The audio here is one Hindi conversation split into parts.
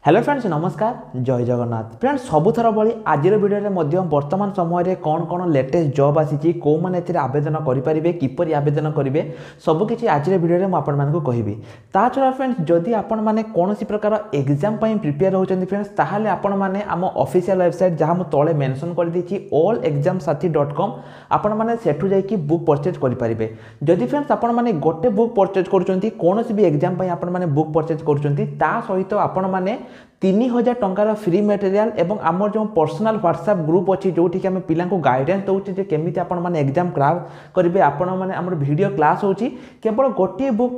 हेलो फ्रेंड्स नमस्कार जय जगन्नाथ फ्रेंड्स सबुथर भली आज भिडियो वर्तमान समय कौन कौन लेटेस्ट जॉब आसी कौ मैंने आवेदन करेंगे किपर आवेदन करेंगे सबकि आज भिडियो मुझे कहबी ता छड़ा फ्रेंड्स जदि आपण मैंने कौन प्रकार एग्जाम प्रिपेयर होती फ्रेंड्स ताहले आपण मैंने आम ऑफिशियल वेबसाइट जहाँ मुझे तले मेंशन कर देछि allexamsathi.com आपण मैंने सेठू जाइए बुक परचेज करेंगे जदि फ्रेंड्स आपण मैंने गोटे बुक परचेज करुँच कौन भी एग्जाम आपण मैंने बुक परचेज करुँच सहित आपण मैंने 3000 टंकार फ्री मटेरियल एवं आमर जो पर्सनल व्हाट्सएप ग्रुप अच्छी जो आम पिला गाइडेंस दौचे केमी आपण एग्जाम क्रैक करेंगे आपण मैंने आम वीडियो क्लास होची केवल गोटे बुक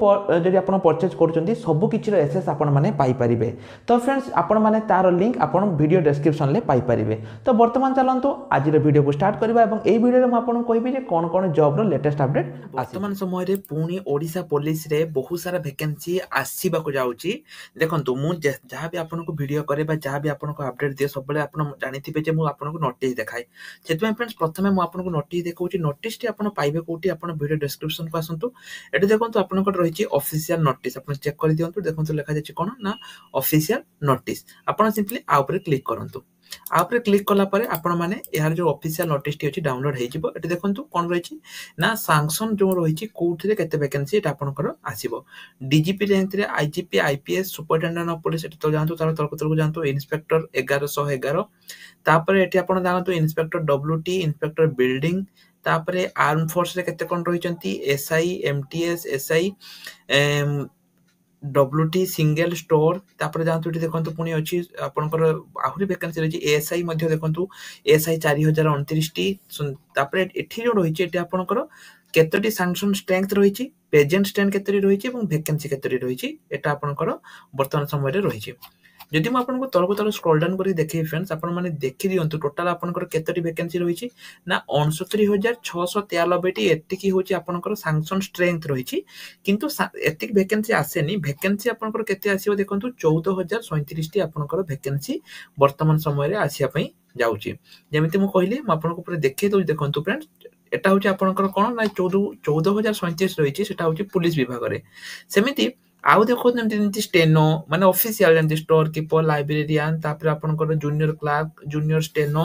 जब आप परचेज कर सबकि एसेस आपण मैंने पाइपर तो फ्रेंड्स आपण मैंने तार लिंक आप वीडियो डिस्क्रिप्शन में पाइपर तो बर्तमान चलते आज वीडियो को स्टार्ट करवा यही वीडियो में आपको कहबी कौन कौन जॉब लेटेस्ट अपडेट वर्तमान समय पुणी ओडिशा पुलिस रे बहुत सारा वैकेंसी आसीबाकू जाउची देखंतु मु जहाँ भी आपन वीडियो करे जहाँ भी आपन अपडेट दिए सब जानी जे मुझे आपको नोटिस देखाए से फ्रेंड्स प्रथम मुझे आपको नोटिस देखा नोटिस आप पाइबे कौटी आप वीडियो डिस्क्रिप्शन को आसतु ये देखो आपन रही ऑफिशियल नोटिस आप चेक कर दिंतु देखो लिखा जाए कौन ना ऑफिशियल नोटिस आप सिंपली आउपर क्लिक करूँ आउपर क्लिक कला परे आपण माने यार जो ऑफिशियल नोटिस टी अछि डाउनलोड हे जिवो एटी देखंतु कोन रहिछि ना सैंक्शन जो रहिछि कोठरे केते वैकेंसी एटा आपनकर आसीबो डीजीपी रैंक रे IGP IPS superintendent of police eighty तो जानतु तार तलको जानतु इंस्पेक्टर 1111 तापरे एटी आपण जानतु इंस्पेक्टर डब्ल्यूटी इंस्पेक्टर बिल्डिंग तापरे आर्म फोर्स रे केते कोन रहिचंती SI MTS SI WT single store तापर जानतु देखंतु पुनी अछि आपनकर आहुरी वैकेंसी रही एएसआई मध्ये देखंतु एएसआई 4029 टी तापर एठी जो रही एटी आपनकर केतोटी सैंक्शन स्ट्रेंथ रही प्रेजेंट स्ट्रेंथ केतोटी रही एवं वैकेंसी केतोटी रही एटा आपनकर वर्तमान समय रे रही जदि मैं आपको तलक तल स्क्रॉल डाउन कर देखे फ्रेंड्स आप देखी दिंतु टोटाल आपनकर केतोटी वैकेंसी रही ना 69,693 एतिकी होची आपनकर सैंक्शन स्ट्रेंथ रही किंतु एतिक वैकेंसी आसेनी वैकेंसी आपनकर केते आसीबो देखंतु 14,037 टी आपनकर वैकेंसी वर्तमान समय रे आसिया पई जाउची जेमिति मु कहली म आपनको पूरा देखै दउ देखंतु फ्रेंड्स एटा होची आपनकर कोन ना 14,037 रही सेटा होची पुलिस विभाग रे सेमिति आउ देखो जमती स्टेनो माने ऑफिशियल जमती स्टोर कीपर लाइब्रेरियन तापर आपनकर junior clerk junior steno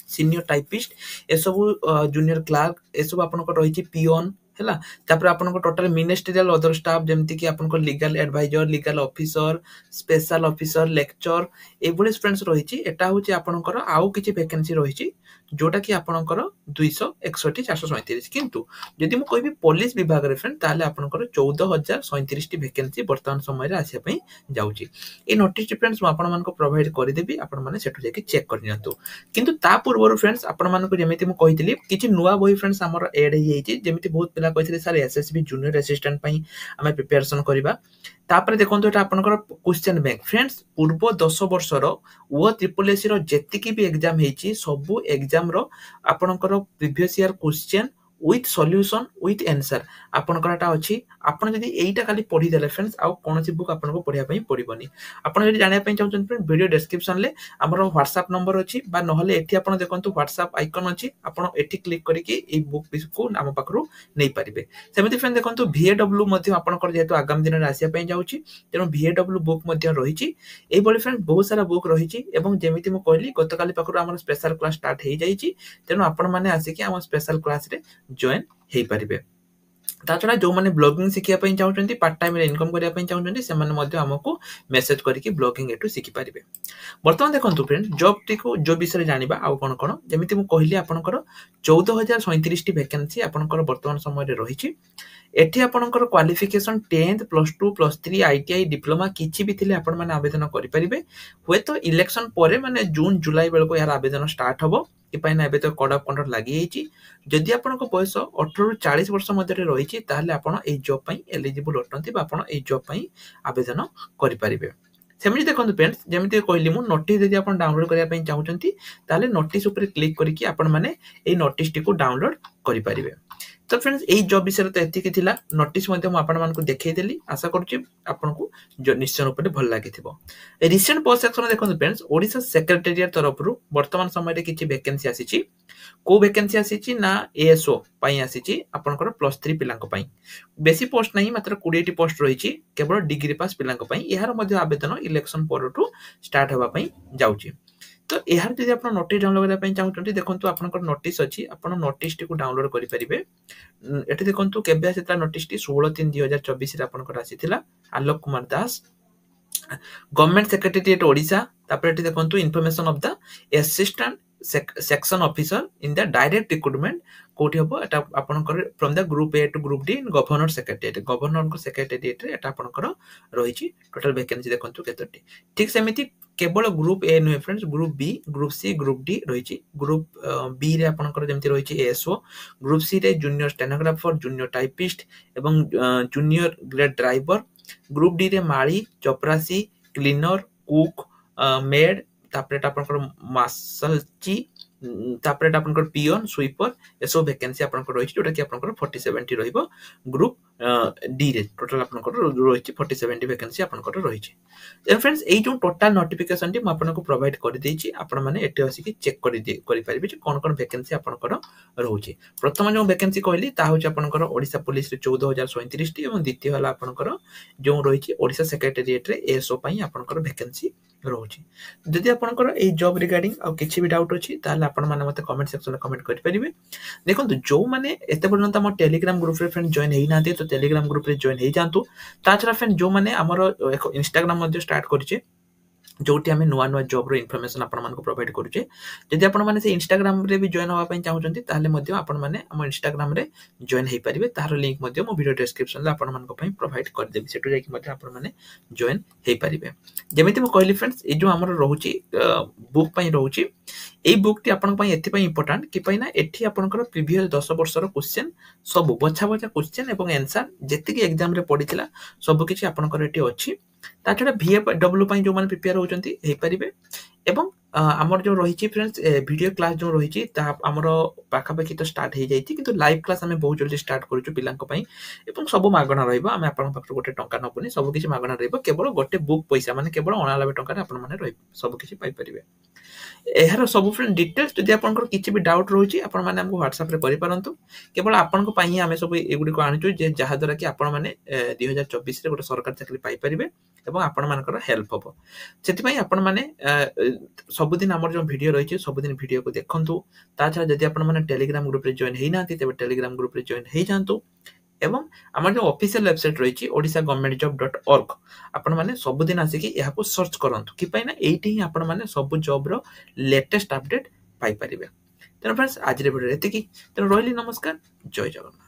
senior typist ए सब जूनियर क्लर्क ए सब आपनकर रही पियोन हैला तापर आपनकर टोटल मिनिस्ट्रियल अदर स्टाफ जेमति कि आपनकर legal adviser legal officer special officer lecture एबुली फ्रेंड्स रही एटा होची आपनकर आउ किछि वैकेंसी रही जोटा कि आपनकर 261,437 किंतु यदि मु कहबी पुलिस विभाग रे फ्रेंड ताले आपनकर 14,037 टी वैकेंसी वर्तमान समय रे आसिया पई जाउची ए नोटिस फ्रेंड्स मु आपन मानको प्रोवाइड करि देबी आपन माने सेठु जाके चेक कर नियंतु किंतु ता पूर्व फ्रेंड्स आपन मानको जेमिति मु कहितली किछि नुवा बही फ्रेंड्स हमर ऐड हे जाइछि जेमिति बहुत पिला कहितले सर एसएसबी जूनियर असिस्टेंट पई हमें प्रिपरेशन करबा तापर देखंतु एटा आपनकर क्वेश्चन बैंक फ्रेंड्स पूर्व 10 वर्षर ओ ट्रिपल एससी रो जेतिकी भी एग्जाम हेछि सब एग्जाम रो आपनकर previous year question with solution with answer आपनकरटा अछि आपण जदि एइटा खाली पढी देले फ्रेंड्स आ कोनोसी बुक आपनको पढिया पई पडिबनी आपण जदि जानिया पई चाहउछन फ्रेंड वीडियो डिस्क्रिप्शन ले हमर व्हाट्सएप नंबर अछि बा नहले एठी आपण देखंतु व्हाट्सएप आइकन अछि आपण एठी क्लिक करिकि ए बुक को नाम पाखरु नै परिबे सेमिति फ्रेंड देखंतु VAW मध्ये आपनकर जेतु आगामी दिन रे आसिया पई जाउछि तेनो VAW बुक मध्ये रहिछि एई बली फ्रेंड बहुत सारा बुक रहिछि एवं जेमिति म कहली गतकाली पाखरु हमर स्पेशल क्लास स्टार्ट हे जाइछि तेनो आपण माने आसिकि हमर स्पेशल क्लास रे जॉइन हे परिबे ता छडा जो माने ब्लॉगिंग सिखिया पई चाहउचंती पार्ट टाइम रे इनकम करिया पई चाहउचंती से माने मध्ये हमकु मेसेज करिकि ब्लॉगिंग एटू सिखि परिबे वर्तमान देखंतु फ्रेंड जॉब टिको जो विषय जानिबा आ कोन कोन जेमिति मु कहली आपनकर 14,037 टी वैकेंसी आपनकर वर्तमान समय रे रहिछि एठी आपनकर क्वालिफिकेशन 10th +2 +3 आईटीआई डिप्लोमा किछि भी थिले आपण माने आवेदन करि परिबे होय तो इलेक्शन परे माने जून जुलाई बेल को यार आवेदन स्टार्ट हबो इपाई ना एबे तो कोड ऑफ कंडक्ट लागि हेछि जदि आपनको बयस 18 रु 40 वर्ष मध्ये रे रहिछि ताहले आपण ए जॉब पई एलिजिबल होतंती बा आपण ए जॉब पई आवेदन करि परिबे सेमिति देखंतु फ्रेंड्स जेमिति कहली मु नोटिस जदि आपण डाउनलोड करिया पई चाहउचंती ताहले नोटिस ऊपर क्लिक करिकि आपण माने ए नोटिस टी को डाउनलोड करि परिबे तो फ्रेंड्स यही जॉब विषय तो एतिकी थिला नोटिस मध्य मु आपण मानकु देखै देली आशा करूची आपनकु जो निश्चय रूप भल लागिथिबो रिसेंट पोस्ट सेक्शन देखंतु फ्रेंड्स ओडिसा सेक्रेटेरिएट तरफरु वर्तमान समय रे किछि वैकेंसी आसीची को वैकेंसी आसीची ना एएसओ पई आसीची आपनकर +3 पिलांक पई बेसी पोस्ट नहीं मात्र 20 टी पोस्ट रहिची केवल डिग्री पास पिलांक पई एहार मध्य आवेदन इलेक्शन परटू स्टार्ट होबा पई जाउची तो एहार जदि आपण नोटिस डाउनलोड करा पई चाहउछंती देखंतु आपनकर नोटिस अछि आपण नोटिस टी को डाउनलोड करि परिबे एठी देखंतु केबे आसीता नोटिस टी 16/3/2024 रे आपनकर आसीथिला आलोक कुमार दास गवर्नमेंट सेक्रेटेरिएट ओडिशा तापर एठी देखंतु information of the assistant section officer in the direct recruitment कोठी हबो एटा आपनकर from the group A to group D in governor को सेक्रेटेरिएट रे एटा आपनकर रहिछि टोटल वैकेंसी देखंतु केतोटी ठीक सेमिति केवल ग्रुप ए नुहे friends group B group C group D रहिछि ग्रुप बी रे आपनकर जेमति रहिछि एएसओ ग्रुप सी रे जूनियर स्टेनोग्राफर जूनियर टाइपिस्ट एवं junior grade driver group D रे माली चपरासी क्लीनर कुक मेड तापरे आपनकर मार्शलची तापरे आपनकर पियन स्वीपर एसो वैकेंसी आपनकर रहिछि जोटा कि आपनकर 47 टी रहिबो ग्रुप डी रे टोटल आपनकर रहिछि 47 वैकेंसी आपनकर रहिछि देन फ्रेंड्स एई जो टोटल नोटिफिकेशन टी म आपनको प्रोवाइड कर देछि आपण माने एटे आसी कि चेक करि परिबे जे कोन कोन वैकेंसी आपनकर रहउछि प्रथम जो वैकेंसी कहली ता होछि आपनकर ओडिसा पुलिस रे 14037 टी एवं द्वितीय हला आपनकर जो रहिछि ओडिसा सेक्रेटेरिएट रे एसओ पई आपनकर वैकेंसी रहउछि जदि आपनकर एई जॉब रिगार्डिंग आ किछि भी डाउट अछि ताले आपण माने मते कमेंट सेक्शन में कमेंट करि परिबे देखंतु जो माने एते पर्यंत हम टेलीग्राम ग्रुप रे फ्रेंड जॉइन हेइ नाते तो टेलीग्राम ग्रुप रे जॉइन हेइ जानतु ता छरा फ्रेंड जो माने हमर एक इंस्टाग्राम मध्ये स्टार्ट करिचे जोटी आमे नुवा नुवा जॉब रो इन्फॉर्मेशन आपण मानको प्रोवाइड करूचे जदि आपण माने से इंस्टाग्राम रे भी जॉइन होबा पई चाहउचंती ताले मध्ये आपण माने हम इंस्टाग्राम रे जॉइन हेइ परिबे तार लिंक मध्ये मो वीडियो डिस्क्रिप्शन ले आपण मानको पई प्रोवाइड कर देबी सेटु जाय कि मध्ये आपण माने जॉइन हेइ परिबे जेमिति म कहली फ्रेंड्स ए जो हमर रहउची बुक पई रहउची ए बुक टी आपण पई एथि पई इंपोर्टेंट कि पई ना एथि आपनकर प्रीवियस 10 वर्षर क्वेश्चन सब बछा बछा क्वेश्चन एवं आंसर जेति कि एग्जाम रे पडिथिला सब किछि आपनकर एथि अछि ता छडा VFW पई जो माने प्रिपेयर होचंती हेइ परिबे एवं हमर जो रहिछि फ्रेंड्स वीडियो क्लास जो रहिछि ता हमर पाखा पाखी तो स्टार्ट हे जाइछि किंतु लाइव क्लास हमें बहुत जल्दी स्टार्ट करूछु पिलांक पई एवं सब मागणा रहइबो हमें आपन पाखर गोटे टंका नबुनी सब किछि मागणा रहइबो केवल गोटे बुक पैसा माने केवल 99 टंका रे आपन माने रहइबो सब किछि पाइ परिबे एहार सब फ्रेंड डिटेल्स जदि आपनकर किछि भी डाउट रहउछि आपन माने हमको WhatsApp रे करि परंतु केवल आपन को पई हमें सब एगुडी को आनिछु जे जहा द्वारा कि आपन माने 2024 रे गोटे सरकार चाकरी पाइ परिबे एवं आपन मानकर हेल्प हबो सेति पई आपन माने सब दिन हमर जो वीडियो रहिछि सब दिन वीडियो को देखंतु ता छा जदि आपन माने टेलीग्राम ग्रुप रे जॉइन हेइ नाति तबे टेलीग्राम ग्रुप रे जॉइन हेइ जानतु एवं हमर जो ऑफिशियल वेबसाइट रहिछि odishagovernmentjob.org आपण माने सब दिन आसी कि यहा को सर्च करंतु कि पई ना एठी ही आपण माने सब जॉब रो लेटेस्ट अपडेट पाई परिबे तेनो फ्रेंड्स आज रे वीडियो एति कि तेनो रोइली नमस्कार जय जगन्नाथ।